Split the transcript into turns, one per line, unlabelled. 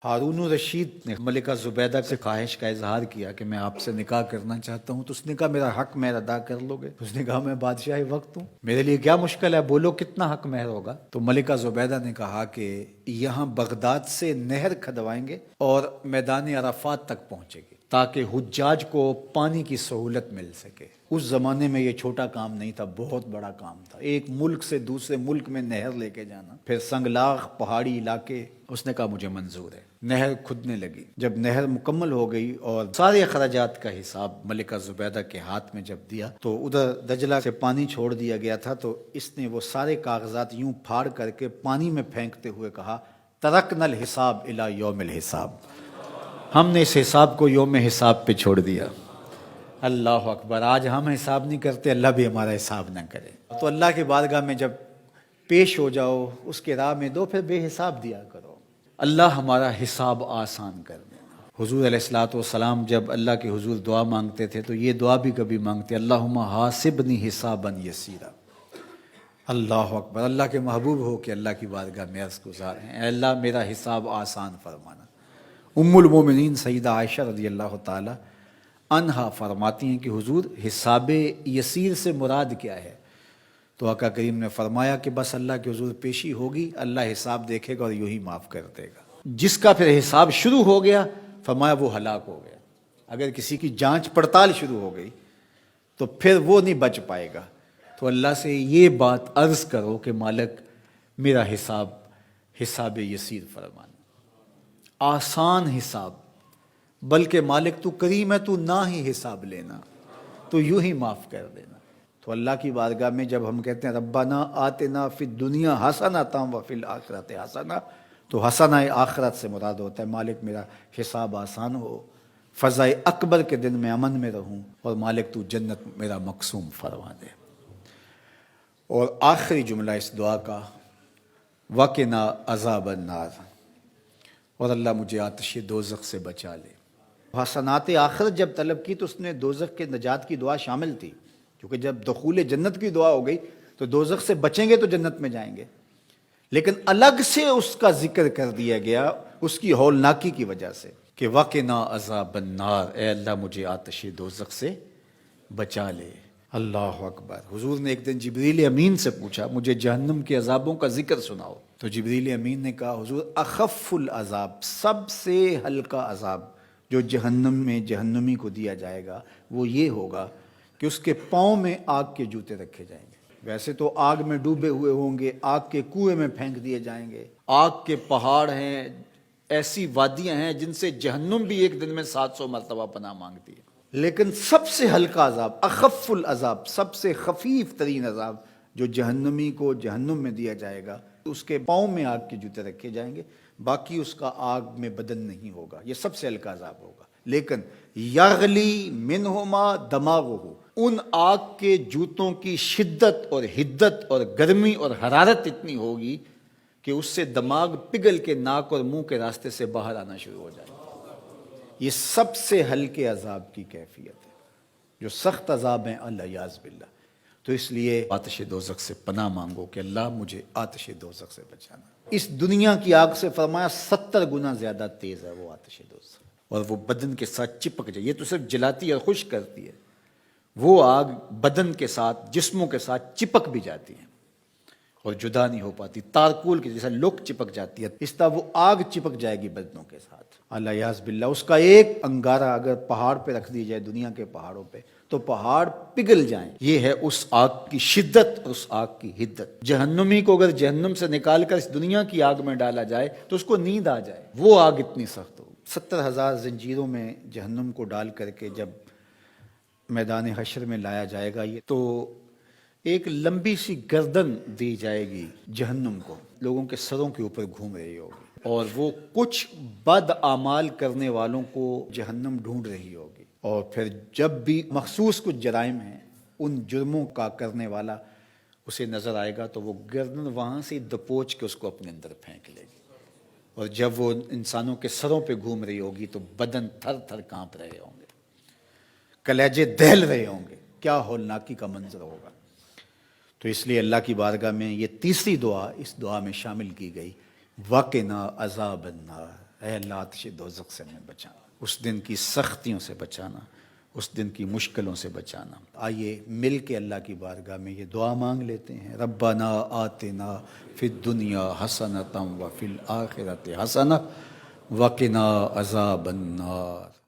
ہارون الرشید نے ملکہ زبیدہ سے خواہش کا اظہار کیا کہ میں آپ سے نکاح کرنا چاہتا ہوں، تو اس نے کہا میرا حق مہر ادا کر لو گے؟ اس نے کہا میں بادشاہ وقت ہوں، میرے لیے کیا مشکل ہے، بولو کتنا حق مہر ہوگا؟ تو ملکہ زبیدہ نے کہا کہ یہاں بغداد سے نہر کھدوائیں گے اور میدان عرفات تک پہنچے گی تاکہ حجاج کو پانی کی سہولت مل سکے۔ اس زمانے میں یہ چھوٹا کام نہیں تھا، بہت بڑا کام تھا، ایک ملک سے دوسرے ملک میں نہر لے کے جانا، پھر سنگلاخ پہاڑی علاقے۔ اس نے کہا مجھے منظور ہے۔ نہر کھدنے لگی، جب نہر مکمل ہو گئی اور سارے اخراجات کا حساب ملکہ زبیدہ کے ہاتھ میں جب دیا تو ادھر دجلہ سے پانی چھوڑ دیا گیا تھا، تو اس نے وہ سارے کاغذات یوں پھاڑ کر کے پانی میں پھینکتے ہوئے کہا ترکنا الحساب الی یوم الحساب، ہم نے اس حساب کو یوم حساب پہ چھوڑ دیا۔ اللہ اکبر! آج ہم حساب نہیں کرتے، اللہ بھی ہمارا حساب نہ کرے۔ تو اللہ کی بارگاہ میں جب پیش ہو جاؤ، اس کے راہ میں دو، پھر بے حساب دیا کرو، اللہ ہمارا حساب آسان کر دینا۔ حضور علیہ الصلوۃ والسلام جب اللہ کے حضور دعا مانگتے تھے تو یہ دعا بھی کبھی مانگتے، اللہم حاسبنی حسابا یسیرا۔ اللہ اکبر! اللہ کے محبوب ہو کہ اللہ کی بارگاہ میں عرض گزار ہیں، اے اللہ میرا حساب آسان فرمانا۔ ام المومنین سیدہ عائشہ رضی اللہ تعالی عنہا فرماتی ہیں کہ حضور حساب یسیر سے مراد کیا ہے؟ تو آقا کریم نے فرمایا کہ بس اللہ کے حضور پیشی ہوگی، اللہ حساب دیکھے گا اور یوں ہی معاف کر دے گا۔ جس کا پھر حساب شروع ہو گیا فرمایا وہ ہلاک ہو گیا۔ اگر کسی کی جانچ پڑتال شروع ہو گئی تو پھر وہ نہیں بچ پائے گا۔ تو اللہ سے یہ بات عرض کرو کہ مالک میرا حساب یسیر فرمانا، آسان حساب، بلکہ مالک تو کریم ہے، تو نہ ہی حساب لینا، تو یوں ہی معاف کر دینا۔ تو اللہ کی بارگاہ میں جب ہم کہتے ہیں ربنا آتنا فی الدنیا حسنۃ وفی الآخرۃ حسنہ، تو حسنہ آخرت سے مراد ہوتا ہے مالک میرا حساب آسان ہو، فضا اکبر کے دن میں امن میں رہوں، اور مالک تو جنت میرا مقسوم فرما دے۔ اور آخری جملہ اس دعا کا وقنا عذاب النار، اور اللہ مجھے آتش دوزخ سے بچا لے۔ حسنات آخرت جب طلب کی تو اس نے دوزخ کے نجات کی دعا شامل تھی، کیونکہ جب دخول جنت کی دعا ہو گئی تو دوزخ سے بچیں گے تو جنت میں جائیں گے، لیکن الگ سے اس کا ذکر کر دیا گیا اس کی ہولناکی کی وجہ سے کہ وقنا عذاب النار، اے اللہ مجھے آتش دوزخ سے بچا لے۔ اللہ اکبر! حضور نے ایک دن جبریل امین سے پوچھا مجھے جہنم کے عذابوں کا ذکر سناؤ، تو جبریل امین نے کہا حضور اخف العذاب، سب سے ہلکا عذاب جو جہنم میں جہنمی کو دیا جائے گا وہ یہ ہوگا کہ اس کے پاؤں میں آگ کے جوتے رکھے جائیں گے۔ ویسے تو آگ میں ڈوبے ہوئے ہوں گے، آگ کے کنویں میں پھینک دیے جائیں گے، آگ کے پہاڑ ہیں، ایسی وادیاں ہیں جن سے جہنم بھی ایک دن میں 700 مرتبہ پناہ مانگتی ہے، لیکن سب سے ہلکا عذاب، اخف العذاب، سب سے خفیف ترین عذاب جو جہنمی کو جہنم میں دیا جائے گا، اس کے پاؤں میں آگ کے جوتے رکھے جائیں گے، باقی اس کا آگ میں بدن نہیں ہوگا، یہ سب سے ہلکا عذاب ہوگا۔ لیکن یغلی منہما دماغہ، ان آگ کے جوتوں کی شدت اور حدت اور گرمی اور حرارت اتنی ہوگی کہ اس سے دماغ پگھل کے ناک اور منہ کے راستے سے باہر آنا شروع ہو جائے۔ یہ سب سے ہلکے عذاب کی کیفیت ہے، جو سخت عذاب ہیں العیاذ باللہ۔ تو اس لیے آتش دوزخ سے پناہ مانگو کہ اللہ مجھے آتش دوزخ سے بچانا۔ اس دنیا کی آگ سے فرمایا 70 گنا زیادہ تیز ہے وہ آتش دوزخ، اور وہ بدن کے ساتھ چپک جائے۔ یہ تو صرف جلاتی اور خشک کرتی ہے، وہ آگ بدن کے ساتھ جسموں کے ساتھ چپک بھی جاتی ہے اور جدا نہیں ہو پاتی، تارکول کی جیسا لوک چپک جاتی ہے، اس طرح وہ آگ چپک جائے گی بدنوں کے ساتھ العیاذ باللہ۔ اس کا ایک انگارہ اگر پہاڑ پہ رکھ دی جائے، دنیا کے پہاڑوں پہ، تو پہاڑ پگھل جائیں۔ یہ ہے اس آگ کی شدت اور اس آگ کی حدت۔ جہنمی کو اگر جہنم سے نکال کر اس دنیا کی آگ میں ڈالا جائے تو اس کو نیند آ جائے، وہ آگ اتنی سخت ہو۔ 70,000 زنجیروں میں جہنم کو ڈال کر کے جب میدان حشر میں لایا جائے گا، یہ تو ایک لمبی سی گردن دی جائے گی جہنم کو، لوگوں کے سروں کے اوپر گھوم رہی ہوگی، اور وہ کچھ بد اعمال کرنے والوں کو جہنم ڈھونڈ رہی ہوگی، اور پھر جب بھی مخصوص کچھ جرائم ہیں ان جرموں کا کرنے والا اسے نظر آئے گا تو وہ گردن وہاں سے دبوچ کے اس کو اپنے اندر پھینک لے گی، اور جب وہ انسانوں کے سروں پہ گھوم رہی ہوگی تو بدن تھر تھر کانپ رہے ہوں گے، کلیجے دہل رہے ہوں گے، کیا ہولناکی کا منظر ہوگا۔ تو اس لیے اللہ کی بارگاہ میں یہ تیسری دعا اس دعا میں شامل کی گئی، وقنا عذاب النار، اے اللہ آتش دوزخ سے ہمیں بچانا، اس دن کی سختیوں سے بچانا، اس دن کی مشکلوں سے بچانا۔ آئیے مل کے اللہ کی بارگاہ میں یہ دعا مانگ لیتے ہیں، ربنا آتنا فی الدنیا حسنۃ وفی الآخرۃ حسنۃ وقنا عذاب النار۔